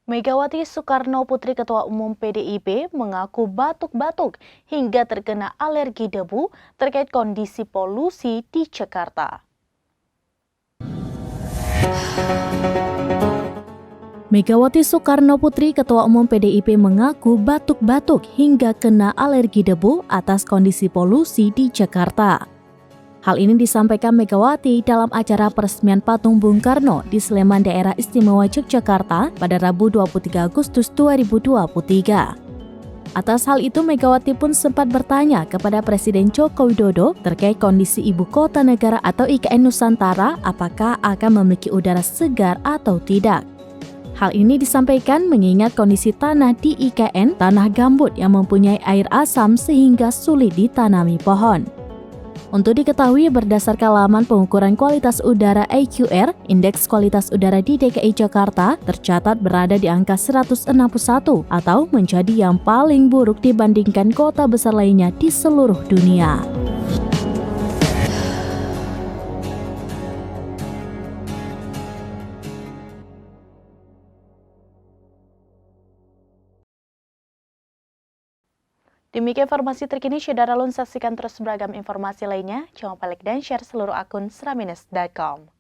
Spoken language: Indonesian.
Megawati Soekarno Putri Ketua Umum PDIP mengaku batuk-batuk hingga terkena alergi debu terkait kondisi polusi di Jakarta. Megawati Soekarno Putri Ketua Umum PDIP mengaku batuk-batuk hingga kena alergi debu atas kondisi polusi di Jakarta. Hal ini disampaikan Megawati dalam acara peresmian patung Bung Karno di Sleman Daerah Istimewa Yogyakarta pada Rabu 23 Agustus 2023. Atas hal itu, Megawati pun sempat bertanya kepada Presiden Joko Widodo terkait kondisi Ibu Kota Negara atau IKN Nusantara, apakah akan memiliki udara segar atau tidak. Hal ini disampaikan mengingat kondisi tanah di IKN tanah gambut yang mempunyai air asam sehingga sulit ditanami pohon. Untuk diketahui, berdasarkan laman pengukuran kualitas udara AQR, indeks kualitas udara di DKI Jakarta tercatat berada di angka 161 atau menjadi yang paling buruk dibandingkan kota besar lainnya di seluruh dunia. Demikian informasi terkini, Syedara Lun, saksikan terus beragam informasi lainnya. Jangan lupa like dan share seluruh akun seraminus.com.